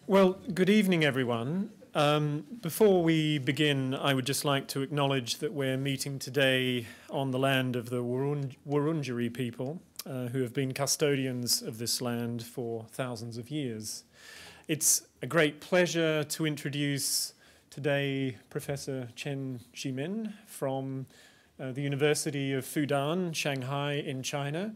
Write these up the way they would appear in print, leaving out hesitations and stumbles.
Well, good evening, everyone. Before we begin, I would just like to acknowledge that we're meeting today on the land of the Wurundjeri people, who have been custodians of this land for thousands of years. It's a great pleasure to introduce today Professor Chen Zhimin from the University of Fudan, Shanghai in China.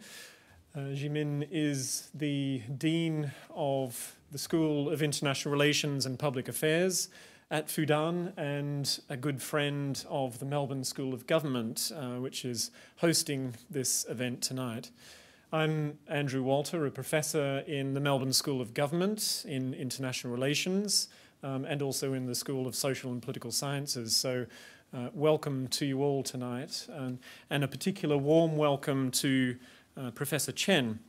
Zhimin is the Dean of the School of International Relations and Public Affairs at Fudan and a good friend of the Melbourne School of Government, which is hosting this event tonight. I'm Andrew Walter, a professor in the Melbourne School of Government in International Relations and also in the School of Social and Political Sciences. So welcome to you all tonight, and a particular warm welcome to Professor Chen.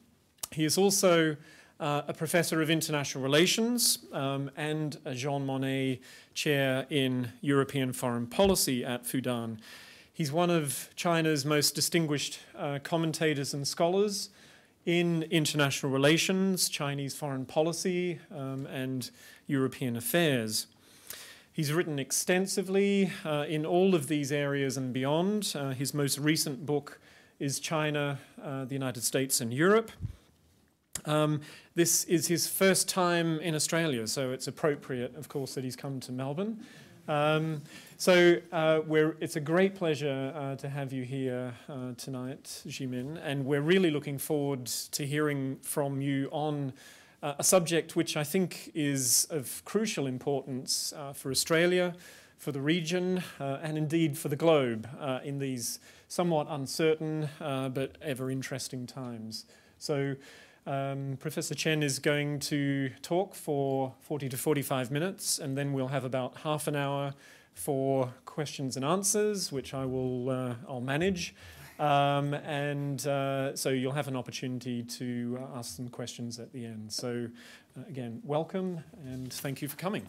He is also a professor of international relations and a Jean Monnet chair in European foreign policy at Fudan. He's one of China's most distinguished commentators and scholars in international relations, Chinese foreign policy, and European affairs. He's written extensively in all of these areas and beyond. His most recent book is China, the United States and Europe. This is his first time in Australia, so it's appropriate, of course, that he's come to Melbourne. It's a great pleasure to have you here tonight, Zhimin, and we're really looking forward to hearing from you on a subject which I think is of crucial importance for Australia, for the region, and indeed for the globe in these somewhat uncertain but ever interesting times. So Professor Chen is going to talk for 40 to 45 minutes, and then we'll have about half an hour for questions and answers, which I'll manage. So you'll have an opportunity to ask some questions at the end. So again, welcome, and thank you for coming.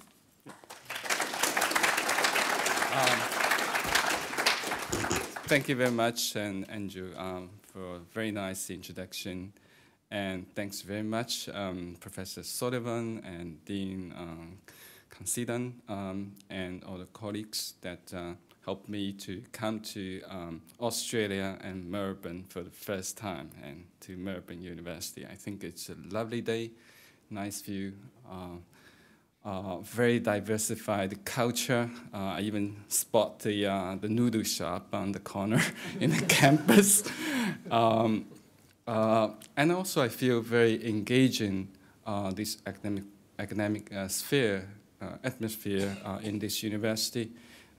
Thank you very much, Andrew, for a very nice introduction. And thanks very much, Professor Sullivan and Dean Considon, and all the colleagues that helped me to come to Australia and Melbourne for the first time, and to Melbourne University. I think it's a lovely day, nice view, very diversified culture. I even spot the noodle shop on the corner in the campus. And also I feel very engaging this academic atmosphere in this university.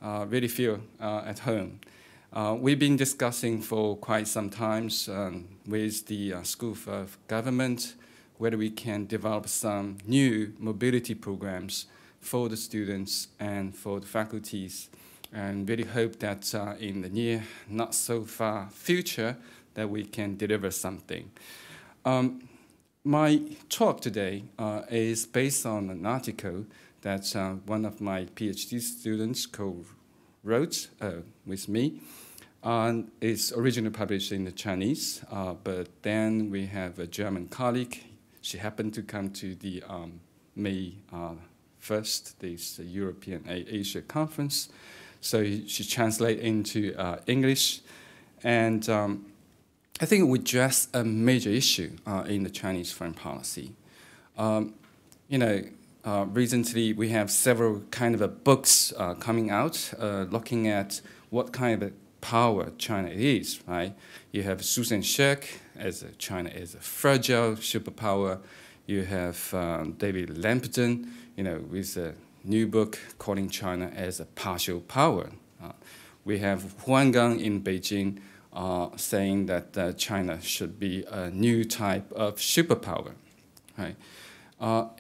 Really feel at home. We've been discussing for quite some time with the School of Government whether we can develop some new mobility programs for the students and for the faculties, and really hope that in the near, not so far future, that we can deliver something. My talk today is based on an article that one of my PhD students co-wrote with me. It's originally published in the Chinese, but then we have a German colleague. She happened to come to the May 1st, this European Asia conference. So she translated into English, and I think we address a major issue in the Chinese foreign policy. Recently we have several kind of books coming out looking at what kind of power China is, right? You have Susan Shirk as China as a fragile superpower. You have David Lampton, with a new book calling China as a partial power. We have Huang Gang in Beijing saying that China should be a new type of superpower, right?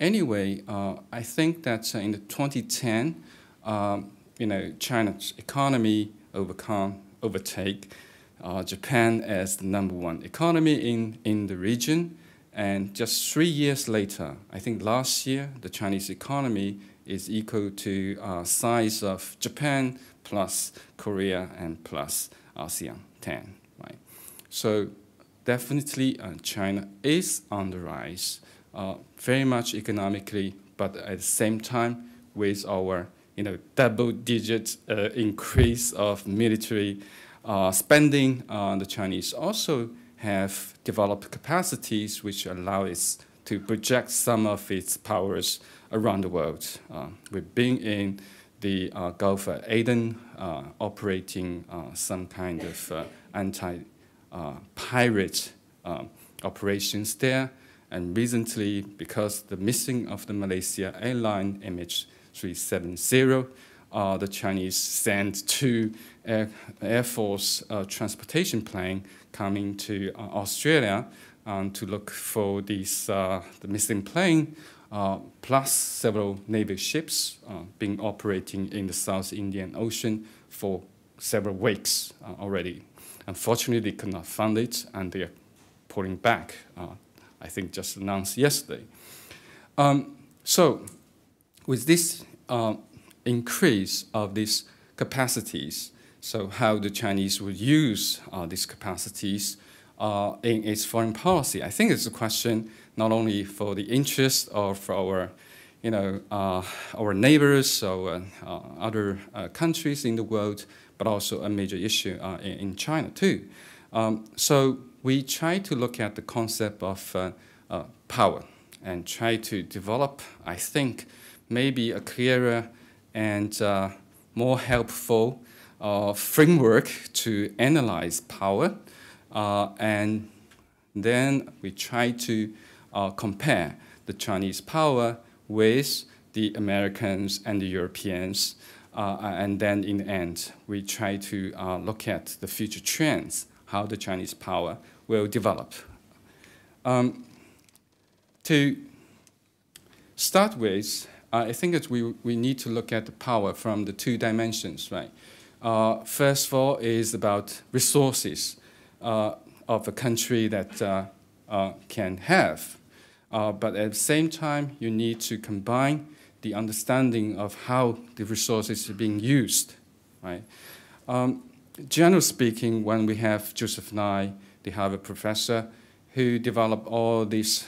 Anyway, I think that in the 2010, China's economy overtake Japan as the #1 economy in the region, and just 3 years later, I think last year, the Chinese economy is equal to size of Japan plus Korea and plus ASEAN 10, right? So definitely China is on the rise, very much economically, but at the same time, with our double-digit increase of military spending, the Chinese also have developed capacities which allow it to project some of its powers around the world. We've been in the Gulf of Aden, operating some kind of anti-pirate operations there. And recently, because the missing of the Malaysia airline MH370, the Chinese sent two Air Force transportation plane coming to Australia to look for these, the missing plane, plus several naval ships being operating in the South Indian Ocean for several weeks already. Unfortunately, they could not find it, and they are pulling back, I think just announced yesterday. So with this increase of these capacities, so how the Chinese would use these capacities in its foreign policy, I think it's a question not only for the interest of our, our neighbors or other countries in the world, but also a major issue in China too. So we try to look at the concept of power and try to develop, I think, maybe a clearer and more helpful framework to analyze power. And then we try to compare the Chinese power with the Americans and the Europeans. And then in the end, we try to look at the future trends, how the Chinese power will develop. To start with, I think that we need to look at the power from the two dimensions, right? First of all is about resources of a country that can have. But at the same time, you need to combine the understanding of how the resources are being used, right? Generally speaking, when we have Joseph Nye, the Harvard professor, who developed all these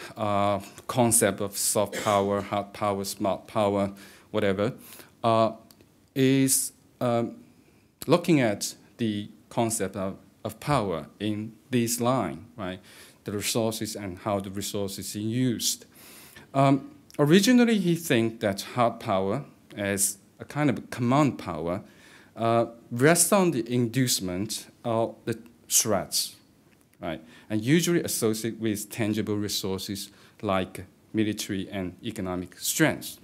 concept of soft power, hard power, smart power, whatever, is looking at the concept of power in this line, right? The resources and how the resources are used. Originally, he thinks that hard power, as a kind of command power, rests on the inducement of the threats, right? And usually associated with tangible resources like military and economic strength.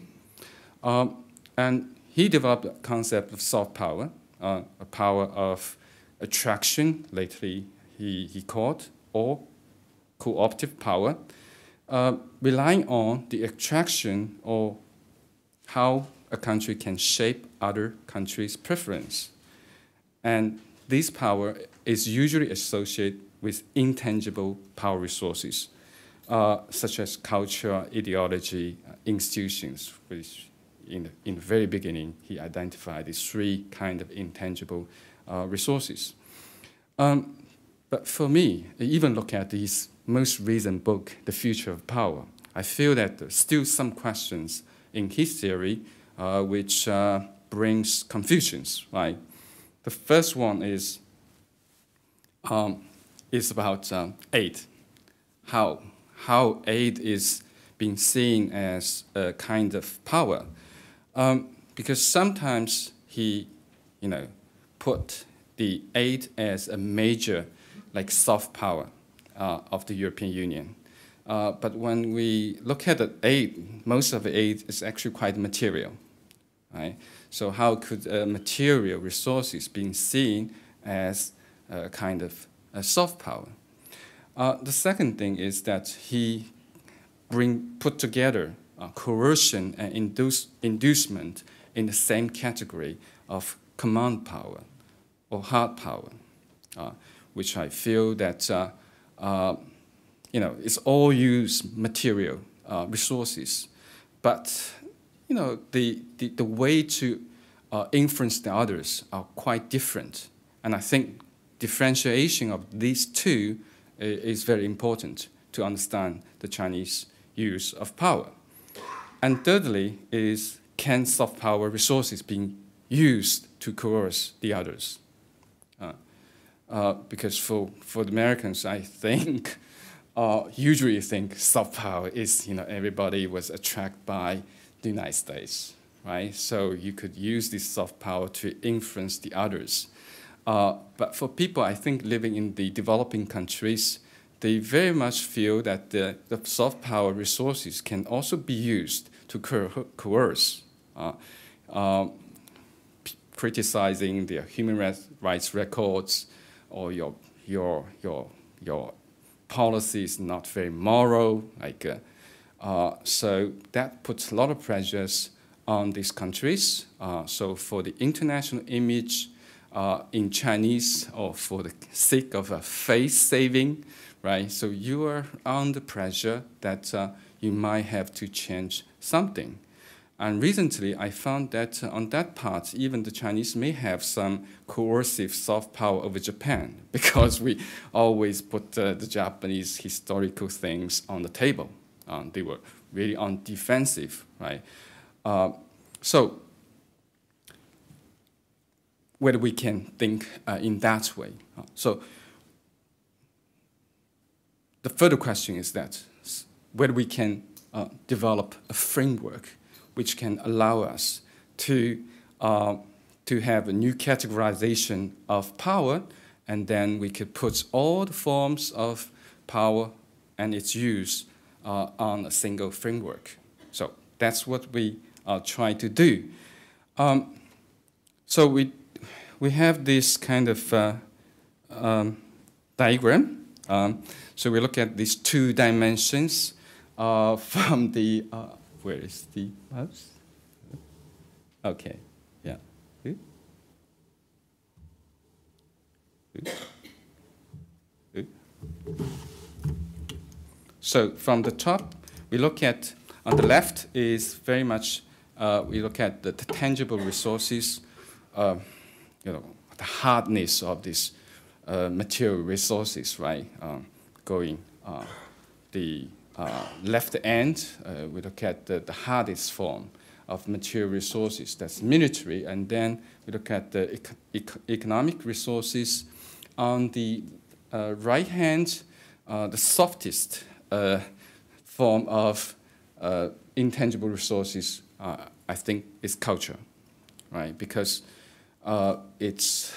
And he developed a concept of soft power, a power of attraction, lately he called, or cooperative power, relying on the attraction or how a country can shape other countries' preference. And this power is usually associated with intangible power resources, such as culture, ideology, institutions, which in the very beginning, he identified these three kind of intangible resources. But for me, even look at this most recent book, The Future of Power, I feel that there's still some questions in his theory which brings confusions, right? The first one is about aid. How aid is being seen as a kind of power. Because sometimes he, put the aid as a major, like soft power of the European Union. But when we look at the aid, most of the aid is actually quite material, right? So how could material resources being seen as a kind of a soft power? The second thing is that he put together coercion and inducement in the same category of command power or hard power, which I feel that it's all use material resources, but the way to influence the others are quite different, and I think differentiation of these two is very important to understand the Chinese use of power. And thirdly is, can soft power resources be used to coerce the others? Because for the Americans, I think, usually think soft power is, everybody was attracted by the United States, right? So you could use this soft power to influence the others. But for people, I think, living in the developing countries, they very much feel that the soft power resources can also be used to coerce, criticizing their human rights records, or your policy is not very moral. So that puts a lot of pressures on these countries. So for the international image in Chinese, or for the sake of a face saving, right? So you are under pressure that you might have to change something. And recently, I found that on that part, even the Chinese may have some coercive soft power over Japan, because we always put the Japanese historical things on the table. They were really on defensive, right? So whether we can think in that way. So the further question is that whether we can develop a framework which can allow us to have a new categorization of power, and then we could put all the forms of power and its use on a single framework. So that's what we try to do. So we have this kind of diagram. So we look at these two dimensions from the, where is the mouse? Okay, yeah. Good. Good. Good. So from the top, we look at, on the left is very much, we look at the tangible resources, the hardness of these material resources, right? Going the left end, we look at the hardest form of material resources, that's military, and then we look at the economic resources. On the right hand, the softest form of intangible resources, I think, is culture, right? Because it's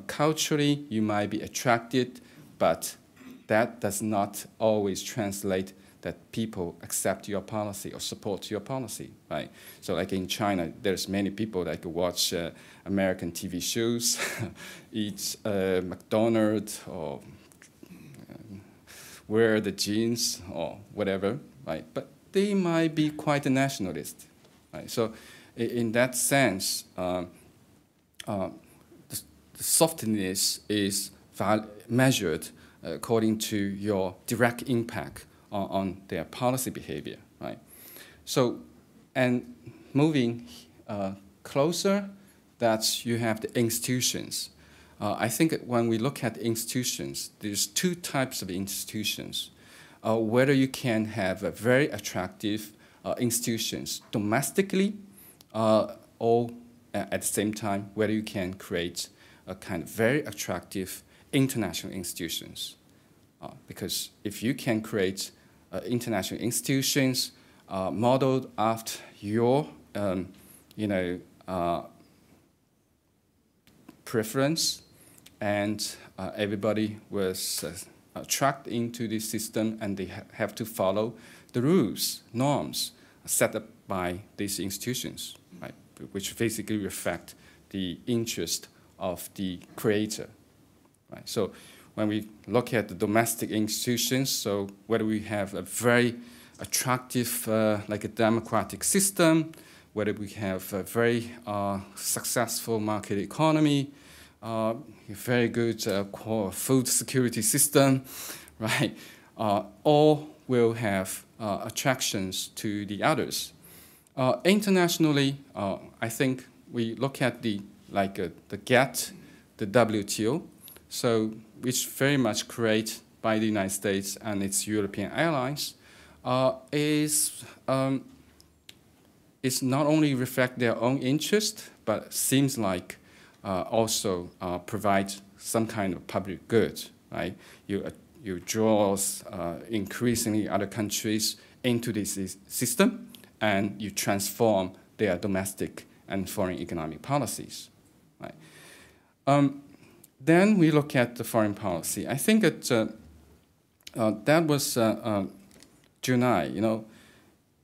culturally you might be attracted, but that does not always translate that people accept your policy or support your policy, right? So like in China, there's many people that watch American TV shows, eat McDonald's, or wear the jeans or whatever, right? But they might be quite a nationalist, right? So in that sense, the softness is measured according to your direct impact on their policy behavior, right? So, and moving closer, that you have the institutions. I think when we look at institutions, there's two types of institutions. Whether you can have a very attractive institutions domestically, or at the same time, whether you can create a kind of very attractive international institutions. Because if you can create international institutions modeled after your, preference, and everybody was attracted into this system, and they have to follow the rules, norms set up by these institutions, right? Which basically reflect the interest of the creator, right? So when we look at the domestic institutions, so whether we have a very attractive, like a democratic system, whether we have a very successful market economy, a very good core food security system, right? All will have attractions to the others. Internationally, I think we look at the GATT, the WTO, so which very much created by the United States and its European allies, is it's not only reflect their own interest, but seems like also provide some kind of public good, right? You draw increasingly other countries into this system, and you transform their domestic and foreign economic policies, right? Then we look at the foreign policy. I think that that was Junai, you know,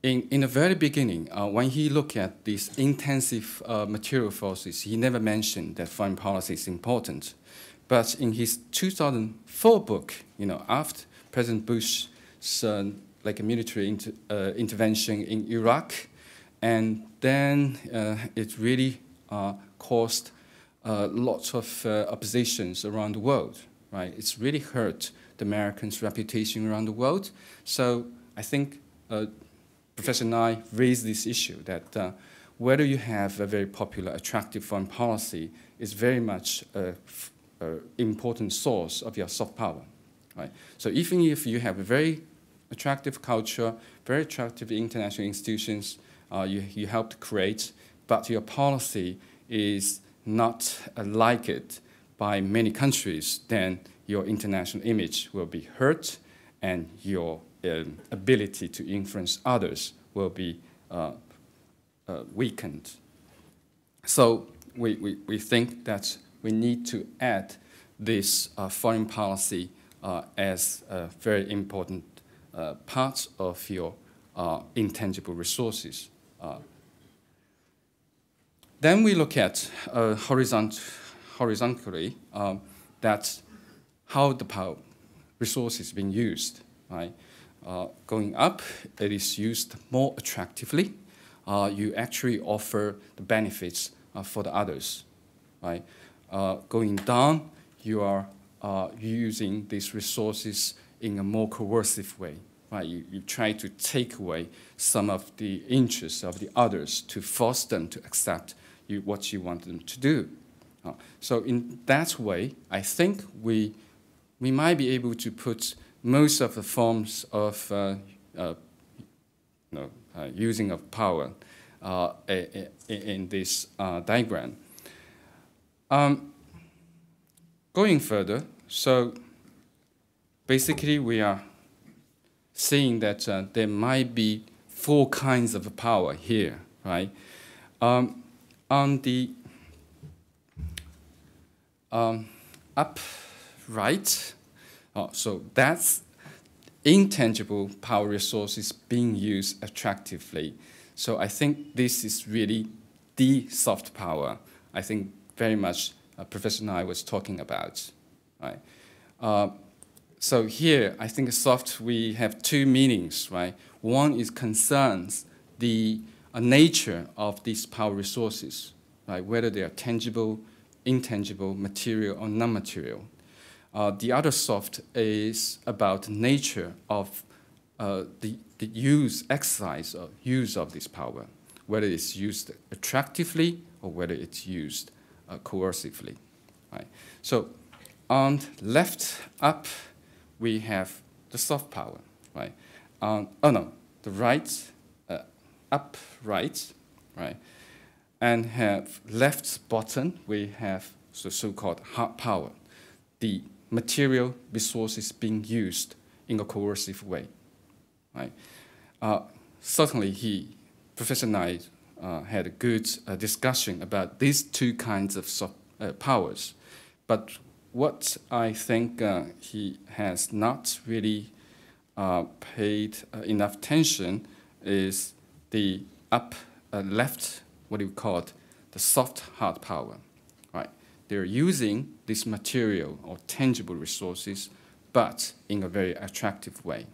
in the very beginning, when he looked at these intensive material forces, he never mentioned that foreign policy is important. But in his 2004 book, you know, after President Bush's like a military intervention in Iraq, and then it really caused lots of oppositions around the world, right? It's really hurt the Americans' reputation around the world. So I think Professor Nye raised this issue that whether you have a very popular, attractive foreign policy is very much an important source of your soft power, right? So even if you have a very attractive culture, very attractive international institutions you help to create, but your policy is not liked by many countries, then your international image will be hurt and your ability to influence others will be weakened. So we think that we need to add this foreign policy as a very important part of your intangible resources. Then we look at horizontally that how the power resource is being used, right? Going up, it is used more attractively. You actually offer the benefits for the others, right? Going down, you are using these resources in a more coercive way, right? You try to take away some of the interests of the others to force them to accept what you want them to do. So in that way, I think we might be able to put most of the forms of using of power in this diagram. Going further, so basically we are seeing that there might be 4 kinds of power here, right? On the upright, so that's intangible power resources being used attractively. So I think this is really the soft power. I think very much Professor Nye was talking about, right? So here, I think soft, we have 2 meanings, right? One is concerns the nature of these power resources, right? Whether they are tangible, intangible, material, or non-material. The other soft is about nature of the exercise or use of this power, whether it's used attractively or whether it's used coercively, right? So on left up, we have the soft power, right? The right, up right, right? And have left bottom, we have the so-called hard power, the material resources being used in a coercive way, right? Certainly, Professor Nye had a good discussion about these 2 kinds of soft powers, but what I think he has not really paid enough attention is the left, what do you call it, the soft hard power, right? They're using this material or tangible resources, but in a very attractive way.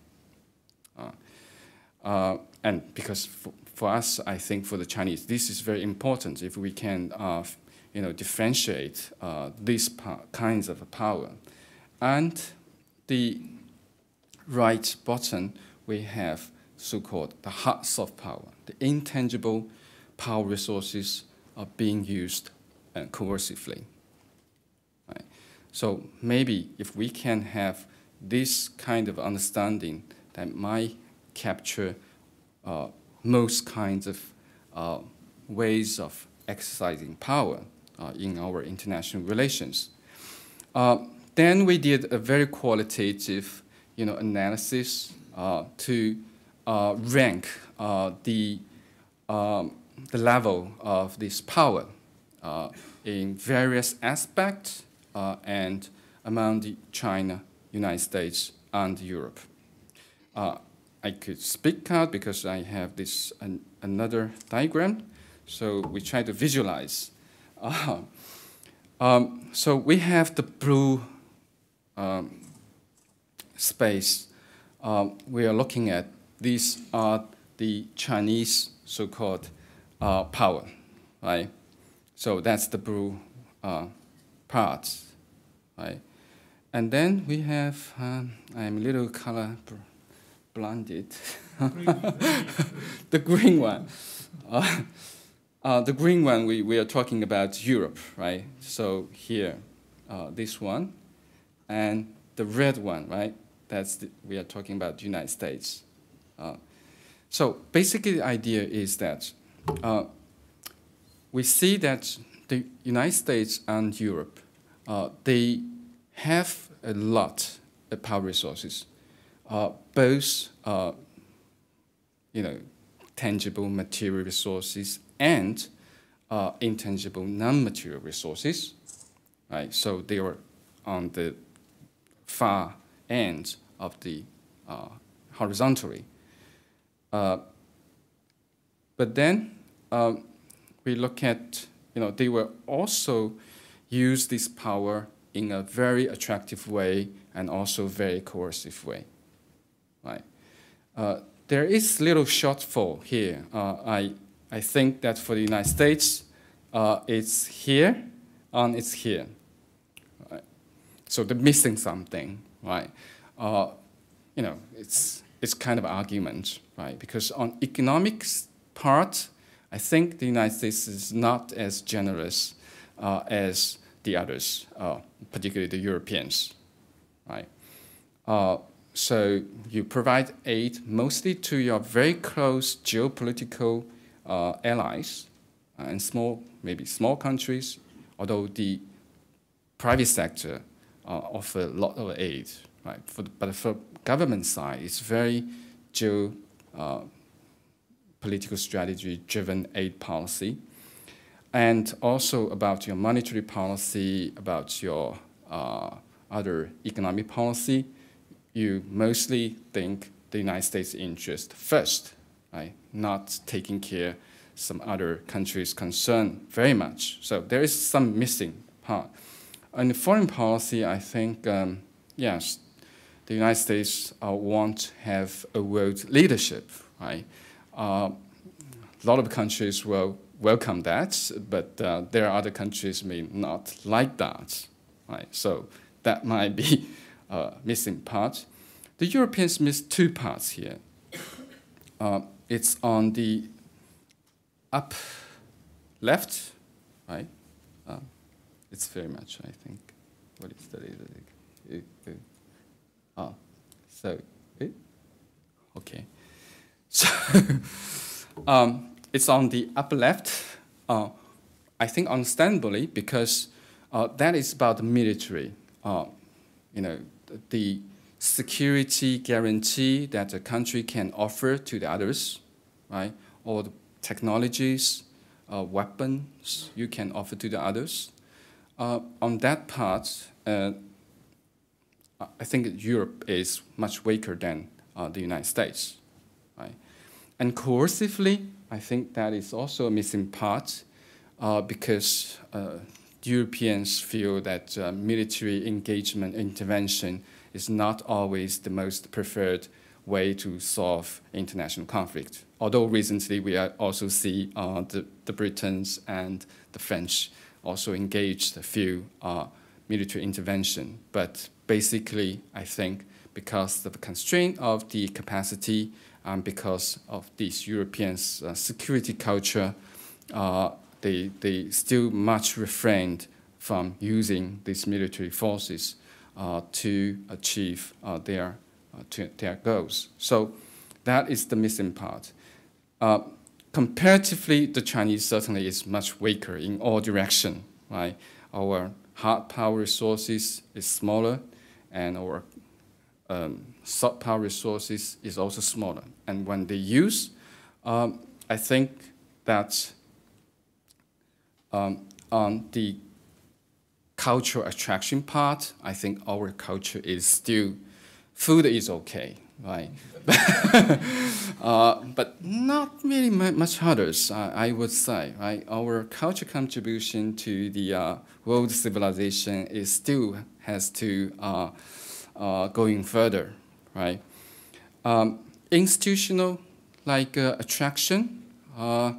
And because for us, I think for the Chinese, this is very important if we can differentiate these kinds of power. And the right bottom, we have so-called the hard soft power. The intangible power resources are being used coercively. Right? So maybe if we can have this kind of understanding that might capture most kinds of ways of exercising power in our international relations. Then we did a very qualitative, analysis to rank the level of this power in various aspects and among China, United States, and Europe. I could speak out because I have this another diagram. So we try to visualize. So we have the blue space. We are looking at these are the Chinese so-called power, right? So that's the blue part, right? And then we have, I'm a little color blinded. The green one. The green one, we are talking about Europe, right? So here, this one, and the red one, right? We are talking about the United States. So basically the idea is that we see that the United States and Europe, they have a lot of power resources, both tangible material resources and intangible non-material resources, right? So they are on the far end of the horizontally. But then we look at, they will also use this power in a very attractive way and also very coercive way, right? There is little shortfall here. I think that for the United States, it's here and it's here. Right? So they're missing something, right? It's kind of argument, right? Because on economics part, I think the United States is not as generous as the others, particularly the Europeans, right? So you provide aid mostly to your very close geopolitical allies and maybe small countries, although the private sector offer a lot of aid, right? But for government side, it's very political strategy-driven aid policy, and also about your monetary policy, about your other economic policy. You mostly think the United States' interest first, right? Not taking care some other countries' concern very much. So there is some missing part. In foreign policy, I think, yes, the United States want to have a world leadership, right? A lot of countries will welcome that, but there are other countries may not like that, right? So that might be a missing part. The Europeans miss two parts here. It's on the up left, right? It's very much, I think, what is that? Okay. So it's on the upper left, I think understandably, because that is about the military, the security guarantee that a country can offer to the others, right? Or the technologies, weapons you can offer to the others. On that part, I think Europe is much weaker than the United States, right? And coercively, I think that is also a missing part because Europeans feel that military engagement, intervention is not always the most preferred way to solve international conflict. Although recently we also see the Britons and the French also engaged a few military intervention. But basically, I think because of the constraint of the capacity and because of these Europeans' security culture, they still much refrained from using these military forces to achieve their goals. So that is the missing part. comparatively, the Chinese certainly is much weaker in all direction, right? Our hard power resources is smaller, and our soft power resources is also smaller. And when they use, I think that on the cultural attraction part, I think our culture is still, food is okay, right? But not really much others, I would say, right? Our culture contribution to the world civilization is still has to going further, right? Institutional, like attraction, I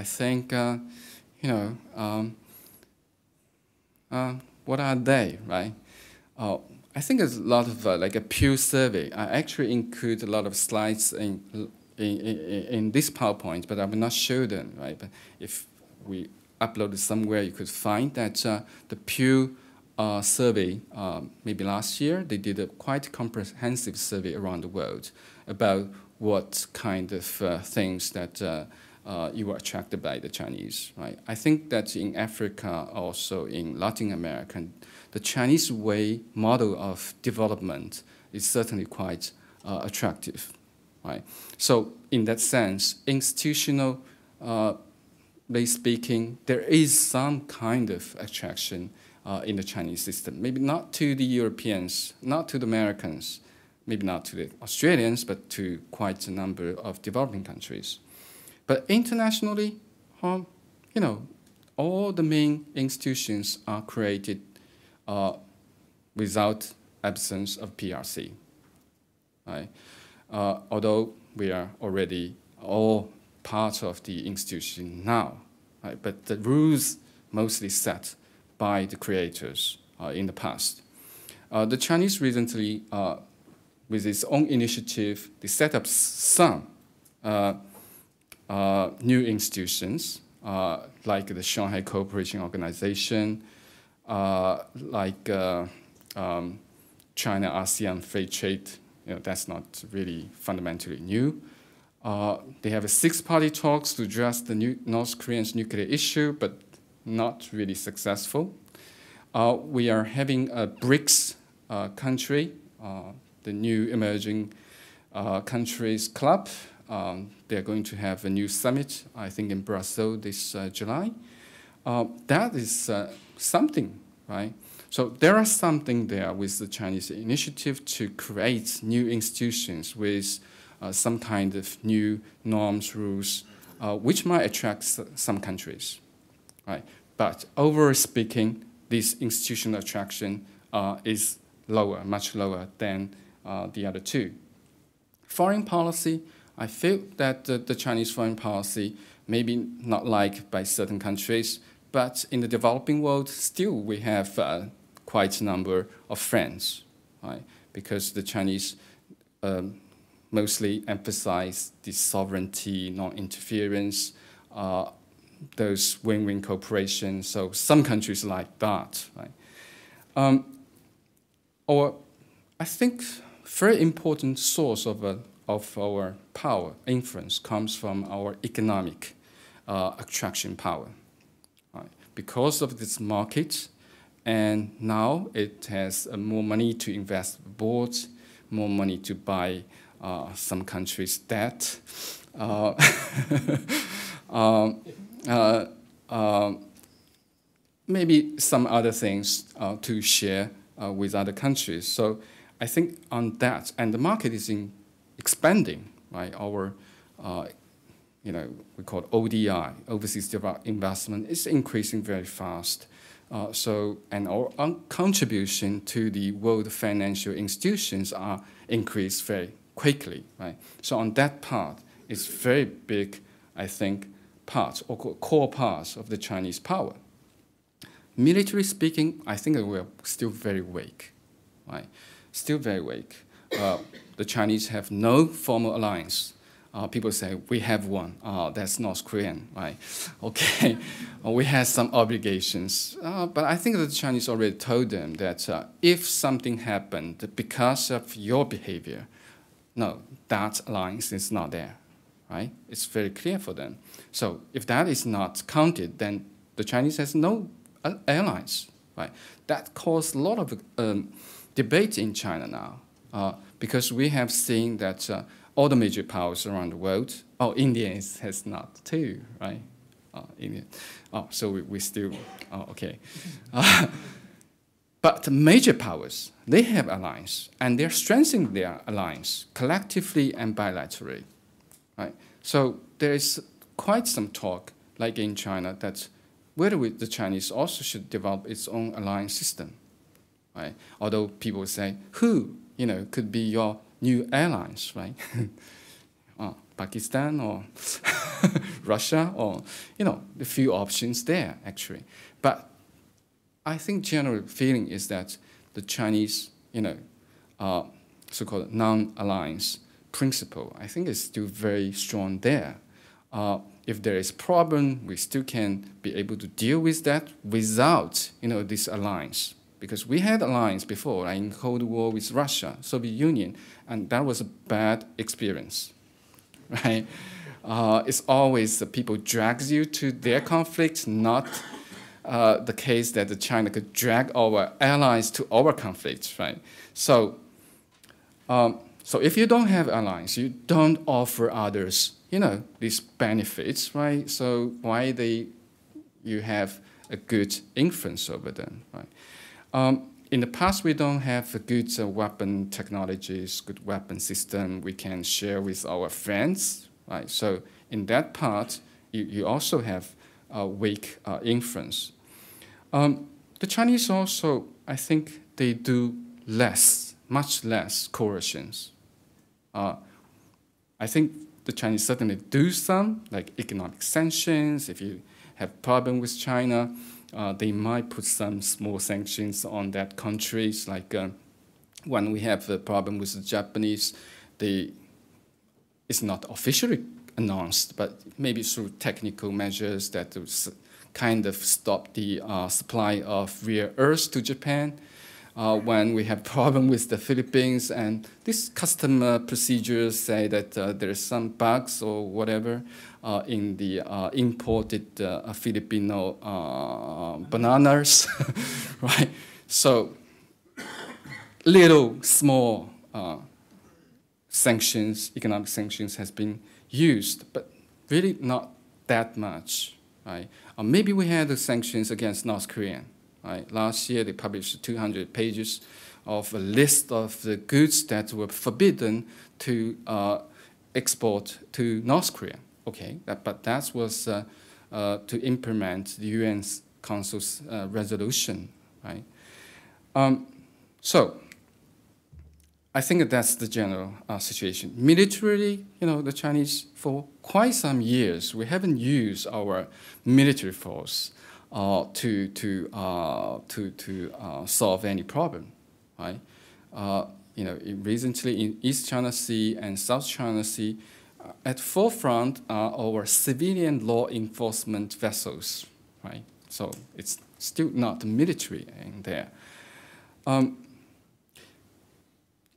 think, what are they, right? I think there's a lot of like a Pew survey. I actually include a lot of slides in this PowerPoint, but I will not show them, right? But if we upload it somewhere, you could find that the Pew survey, maybe last year, they did a quite comprehensive survey around the world about what kind of things that you were attracted by the Chinese, right? I think that in Africa, also in Latin America, the Chinese way model of development is certainly quite attractive, right? So in that sense, institutionally speaking, there is some kind of attraction in the Chinese system. Maybe not to the Europeans, not to the Americans, maybe not to the Australians, but to quite a number of developing countries. But internationally, all the main institutions are created without absence of PRC. Right? Although we are already all part of the institution now, right? But the rules mostly set by the creators in the past. The Chinese recently, with its own initiative, they set up some new institutions, like the Shanghai Cooperation Organization, like China-ASEAN Free Trade. That's not really fundamentally new. They have a 6-party talks to address the North Korean's nuclear issue, but not really successful. We are having a BRICS country, the new emerging countries club. They're going to have a new summit, I think, in Brussels this July. That is something, right? So there are something there with the Chinese initiative to create new institutions with some kind of new norms, rules, which might attract some countries, right? But overall speaking, this institutional attraction is lower, much lower than the other two. Foreign policy, I feel that the Chinese foreign policy maybe not liked by certain countries, but in the developing world, still we have quite a number of friends, right? Because the Chinese mostly emphasize the sovereignty, non-interference, those win-win cooperation. So some countries like that, right? Or I think very important source of our power, influence, comes from our economic attraction power. Right? Because of this market, and now it has more money to invest abroad, more money to buy some countries' debt, maybe some other things to share with other countries. So I think on that, and the market is expanding, right? Our, we call it ODI, overseas direct investment, is increasing very fast. And our contribution to the world financial institutions are increased very quickly, right? So on that part, it's very big, I think, part or core parts of the Chinese power. Military speaking, I think we're still very weak, right? Still very weak. The Chinese have no formal alliance. People say, we have one. That's North Korean, right? Okay, we have some obligations. But I think that the Chinese already told them that if something happened because of your behavior, no, that alliance is not there, right? It's very clear for them. So if that is not counted, then the Chinese has no allies, right? That caused a lot of debate in China now, because we have seen that all the major powers around the world, India has not too, right? India. So we still, okay. But the major powers, they have alliance, and they're strengthening their alliance collectively and bilaterally, right? So there is quite some talk, like in China, that whether the Chinese also should develop its own alliance system, right? Although people say, who, could be your new allies, right? Pakistan or Russia, or, the few options there, actually. But I think general feeling is that the Chinese, so-called non-alliance principle, I think is still very strong there. If there is problem, we still can be able to deal with that without, this alliance. Because we had alliance before, like in Cold War with Russia, Soviet Union, and that was a bad experience, right? It's always people drags you to their conflict, not the case that China could drag our allies to our conflicts, right? So if you don't have allies, you don't offer others, these benefits, right? So why you have a good influence over them, right? In the past, we don't have a good weapon technologies, good weapon system we can share with our friends, right? So in that part, you also have a weak influence. The Chinese also, I think, they do much less coercions. I think the Chinese certainly do some, like economic sanctions. If you have problem with China, they might put some small sanctions on that countries. Like when we have a problem with the Japanese, it's not officially announced, but maybe through technical measures that kind of stop the supply of rare earths to Japan. When we have problem with the Philippines, and these customer procedures say that there's some bugs or whatever in the imported Filipino bananas, right? So little small sanctions, economic sanctions has been used, but really not that much, right? Maybe we had the sanctions against North Korea. Right. Last year, they published 200 pages of a list of the goods that were forbidden to export to North Korea. Okay, but that was to implement the UN Council's resolution, right? So I think that's the general situation. Militarily, the Chinese, for quite some years, we haven't used our military force to solve any problem, right? Recently in East China Sea and South China Sea, at forefront are our civilian law enforcement vessels, right? So it's still not military in there.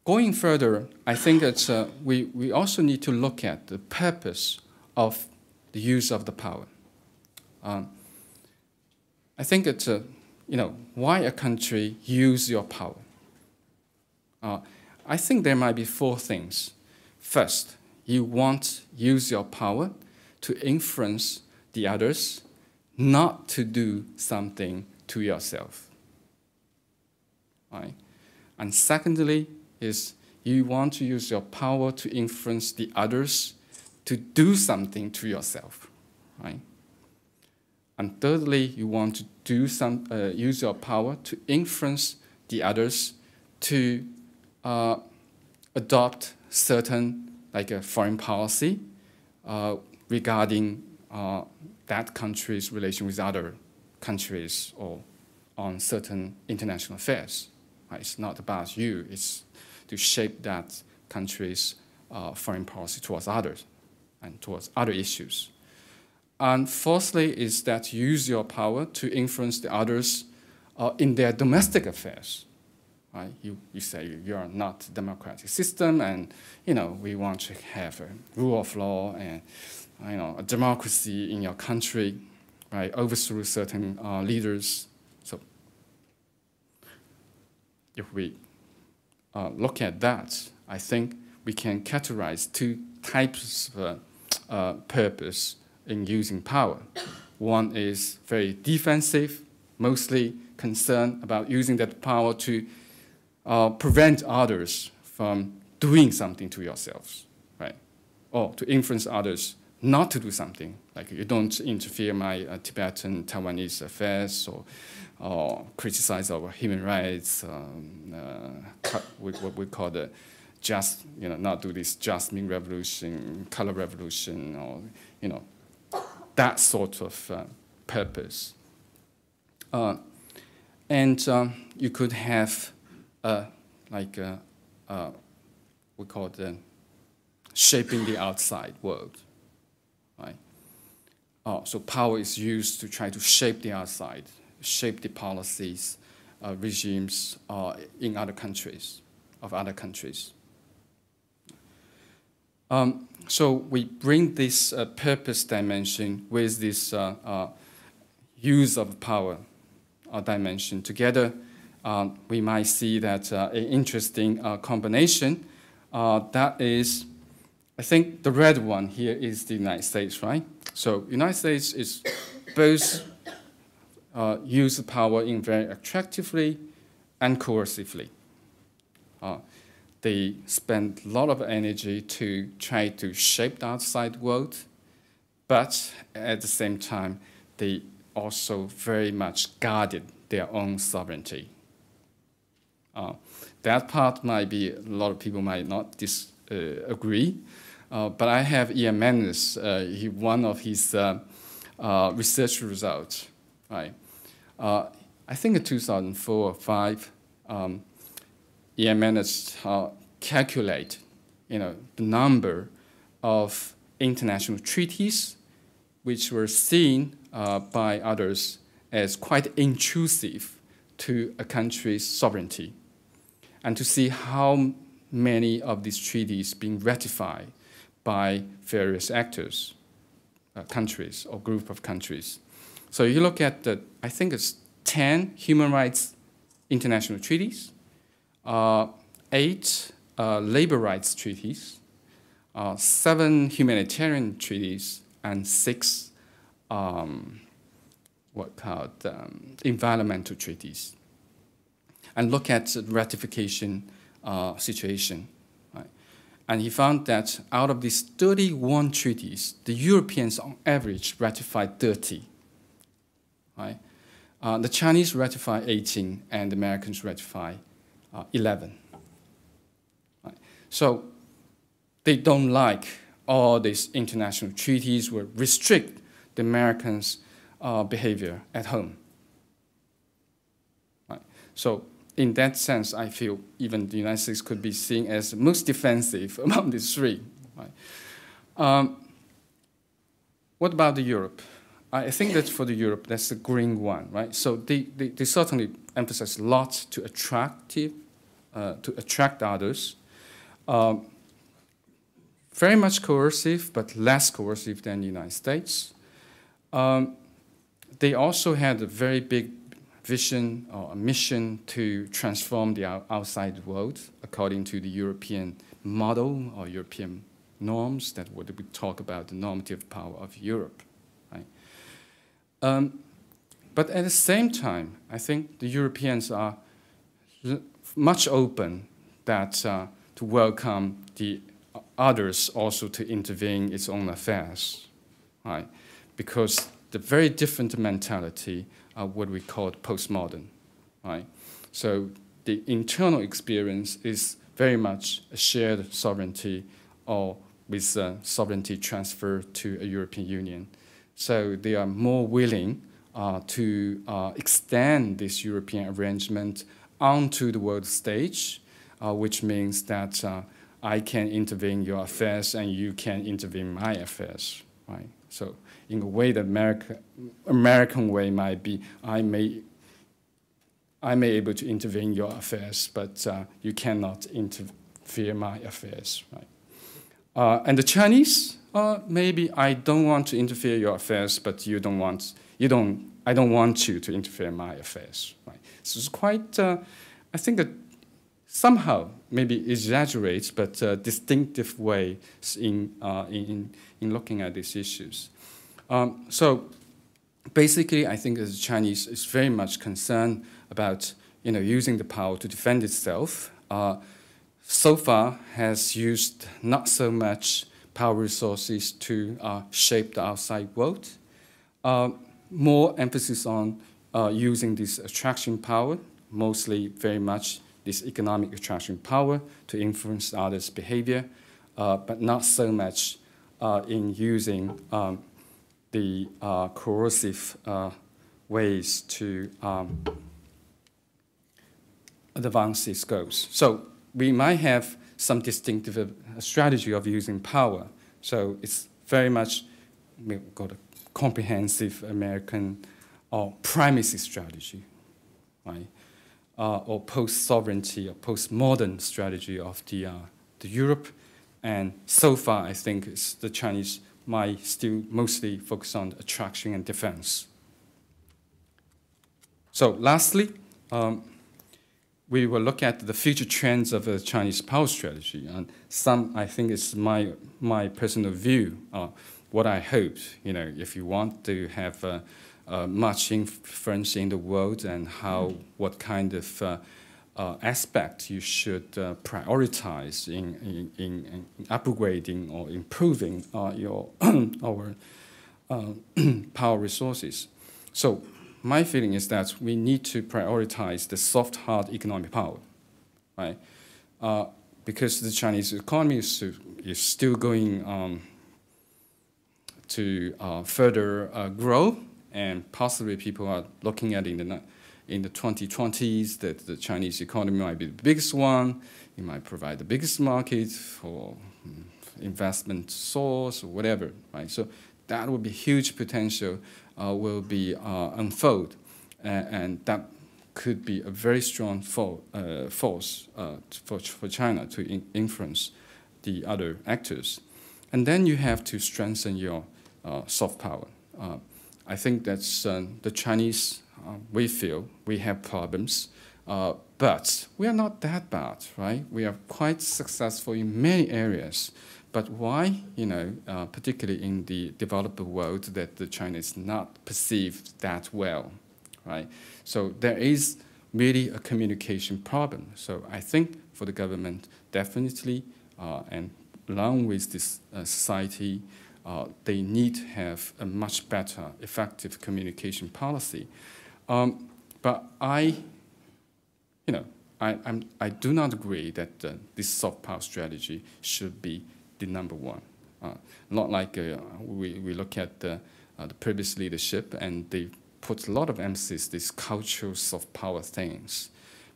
Going further, I think that we also need to look at the purpose of the use of the power. I think it's why a country use your power. I think there might be four things. First, you want use your power to influence the others, not to do something to yourself. Right? And secondly, is you want to use your power to influence the others to do something to yourself. Right? And thirdly, you want to use your power to influence the others to adopt certain, like a foreign policy regarding that country's relation with other countries or on certain international affairs. Right? It's not about you, it's to shape that country's foreign policy towards others and towards other issues. And fourthly is that you use your power to influence the others in their domestic affairs. right? You say you are not a democratic system, and we want to have a rule of law and a democracy in your country, right? Overthrow certain leaders. So if we look at that, I think we can categorize two types of purpose in using power. One is very defensive, mostly concerned about using that power to prevent others from doing something to yourselves, right? Or to influence others not to do something, like you don't interfere my Tibetan, Taiwanese affairs, or criticize our human rights, what we call the just, not do this Jasmine revolution, color revolution, or, that sort of purpose. And you could have we call it shaping the outside world, right? So power is used to try to shape the outside, shape the policies, regimes in other countries, of other countries. So we bring this purpose dimension with this use of power dimension together. We might see that an interesting combination. That is, I think the red one here is the United States, right? So United States is both use power in very attractively and coercively. They spend a lot of energy to try to shape the outside world, but at the same time, they also very much guarded their own sovereignty. That part might be, a lot of people might not agree, but I have Ian Manus, one of his research results, right? I think in 2004 or 2005, Ian Manus calculate, the number of international treaties which were seen by others as quite intrusive to a country's sovereignty, and to see how many of these treaties being ratified by various actors, countries or group of countries. So you look at I think it's 10 human rights international treaties, 8 labor rights treaties, 7 humanitarian treaties, and 6 environmental treaties. And look at the ratification situation. Right? And he found that out of these 31 treaties, the Europeans on average ratified 30. Right? The Chinese ratified 18, and the Americans ratified 11. Right? So they don't like all these international treaties will restrict the Americans' behavior at home. Right? So in that sense, I feel even the United States could be seen as the most defensive among the three. Right? What about the Europe? I think that for the Europe, that's the green one, right? So they certainly emphasize a lot to attract others. Very much coercive, but less coercive than the United States. They also had a very big vision or a mission to transform the outside world according to the European model or European norms that would we talk about the normative power of Europe. Right? But at the same time, I think the Europeans are much open that to welcome the others also to intervene in its own affairs, right? Because the very different mentality are what we call postmodern, right? So the internal experience is very much a shared sovereignty or with sovereignty transfer to a European Union. So they are more willing to extend this European arrangement onto the world stage, which means that I can intervene in your affairs and you can intervene in my affairs, right? So in a way, the American way might be, I I may be able to intervene in your affairs, but you cannot interfere my affairs, right? And the Chinese, maybe I don't want to interfere in your affairs, but I don't want you to interfere in my affairs, right? So it's quite, I think, somehow maybe exaggerates, but distinctive way in looking at these issues. So basically, I think the Chinese is very much concerned about using the power to defend itself. So far has used not so much power resources to shape the outside world. More emphasis on using this attraction power, mostly very much this economic attraction power to influence others' behavior, but not so much in using the coercive ways to advance its goals. So we might have some distinctive strategy of using power. So it's very much got a comprehensive American or primacy strategy, right? Or post-sovereignty or post-modern strategy of the Europe. And so far, I think the Chinese might still mostly focus on attraction and defense. So lastly, we will look at the future trends of the Chinese power strategy. And some, I think, is my personal view. What I hope, if you want to have much influence in the world and what kind of aspect you should prioritize in upgrading or improving our power resources. So my feeling is that we need to prioritize the soft, hard economic power, right? Because the Chinese economy is still going to further grow, and possibly people are looking at in the 2020s that the Chinese economy might be the biggest one. It might provide the biggest market for investment source or whatever, right? So that would be huge potential will be unfold, and that could be a very strong force for China to influence the other actors. And then you have to strengthen your soft power. I think that's the Chinese, we feel we have problems, but we are not that bad, right? We are quite successful in many areas. But why, particularly in the developed world, that the China is not perceived that well, right? So there is really a communication problem. So I think for the government, definitely, and along with this society, they need to have a much better, effective communication policy. But I do not agree that this soft power strategy should be the number one. Not like we look at the previous leadership, and they put a lot of emphasis these cultural soft power things,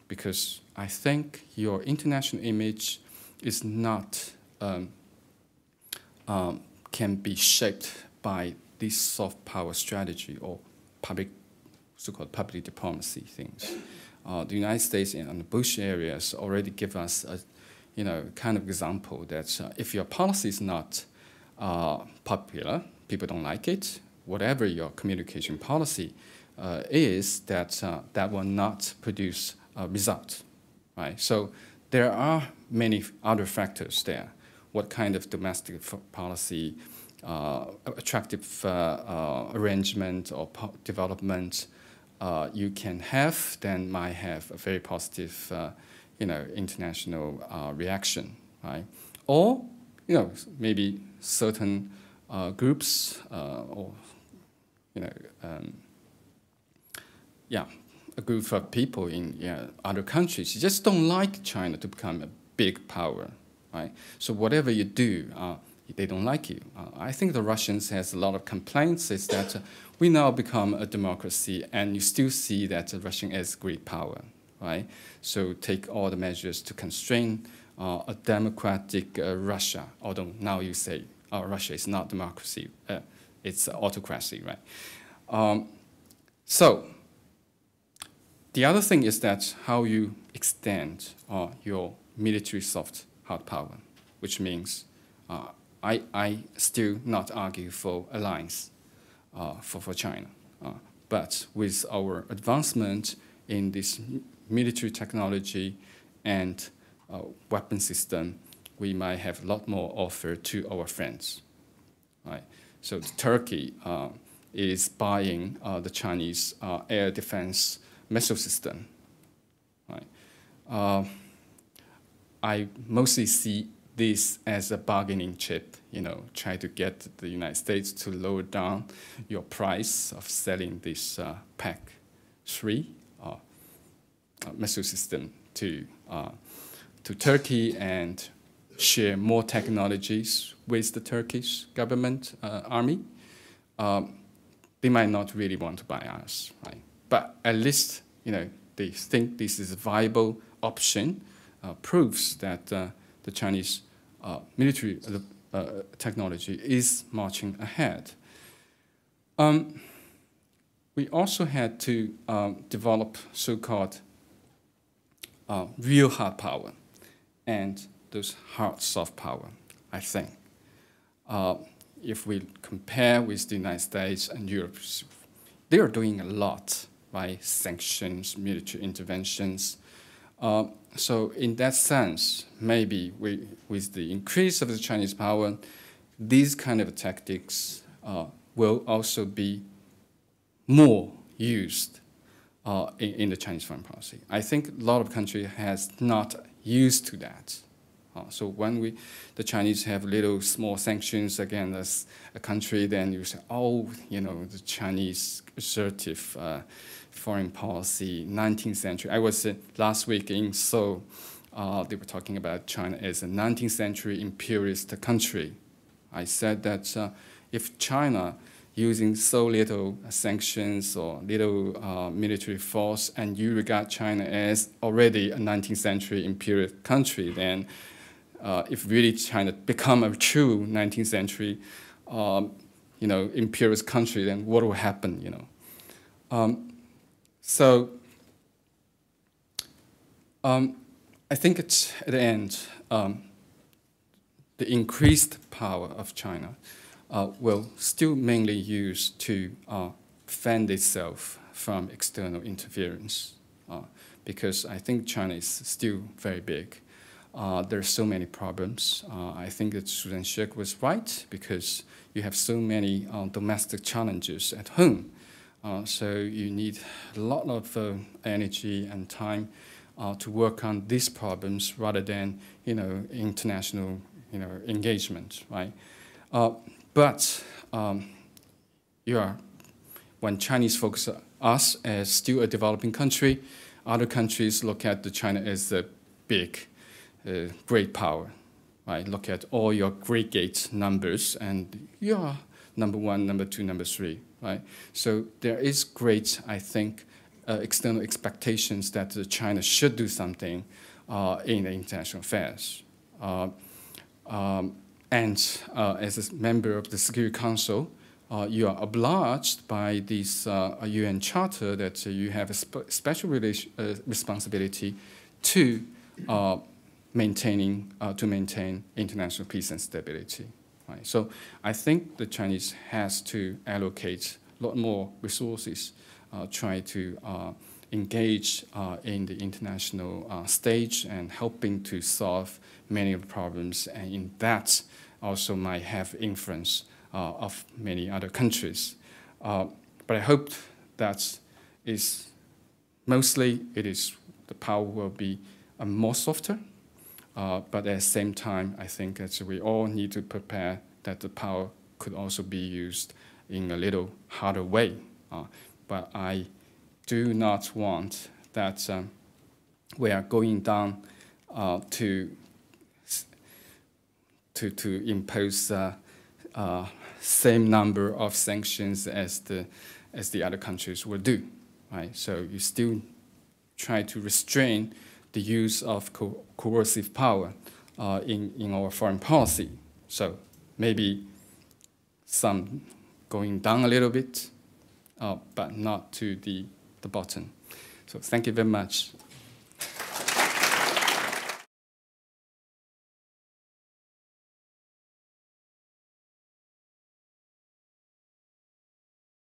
because I think your international image is not can be shaped by this soft power strategy or so-called public diplomacy things. The United States and the Bush areas already give us a kind of example that if your policy is not popular, people don't like it, whatever your communication policy is, that will not produce a result, right? So there are many other factors there. What kind of domestic policy, attractive arrangement or development you can have, then might have a very positive international reaction, right? Or, maybe certain groups or, a group of people in other countries just don't like China to become a big power, right? So whatever you do, they don't like you. I think the Russians has a lot of complaints is that we now become a democracy, and you still see that Russia is great power, right? So take all the measures to constrain a democratic Russia, although now you say Russia is not democracy, it's autocracy, right? So The other thing is that how you extend your military soft hard power, which means I still not argue for alliance for China. But with our advancement in this military technology and weapon system, we might have a lot more offer to our friends. Right? So Turkey is buying the Chinese air defense missile system. Right? I mostly see this as a bargaining chip, try to get the United States to lower down your price of selling this PAC-3 missile system to Turkey and share more technologies with the Turkish government army. They might not really want to buy us, right? But at least, they think this is a viable option, proves that the Chinese military technology is marching ahead. We also had to develop so-called real hard power and those hard soft power, I think. If we compare with the United States and Europe, they are doing a lot by sanctions, military interventions. So in that sense, maybe with the increase of the Chinese power, these kind of tactics will also be more used in the Chinese foreign policy. I think a lot of countries has not used to that. So when the Chinese have little small sanctions against a country, then you say, oh, the Chinese assertive foreign policy, 19th century. I was last week in Seoul. They were talking about China as a 19th century imperialist country. I said that if China using so little sanctions or little military force, and you regard China as already a 19th century imperial country, then if really China become a true 19th century, imperialist country, then what will happen? So I think it's at the end, the increased power of China will still mainly use to defend itself from external interference, because I think China is still very big. There are so many problems. I think that Fudan Sheikh was right, because you have so many domestic challenges at home. So you need a lot of energy and time to work on these problems rather than international engagement, right? But when Chinese focus on us as still a developing country, other countries look at the China as a big, great power, right? Look at all your great gate numbers, and you are number 1, number 2, number 3, right? So there is great, I think, external expectations that China should do something in the international affairs. And as a member of the Security Council, you are obliged by this UN Charter that you have a special responsibility to maintain international peace and stability. Right? So I think the Chinese has to allocate a lot more resources, try to engage in the international stage and helping to solve many of the problems, and in that also might have influence of many other countries. But I hope that is mostly the power will be more softer, but at the same time, I think that we all need to prepare that the power could also be used in a little harder way. But I do not want that we are going down to impose same number of sanctions as the other countries will do, right? So you still try to restrain the use of coercive power in our foreign policy. So maybe some going down a little bit, but not to the bottom. So thank you very much.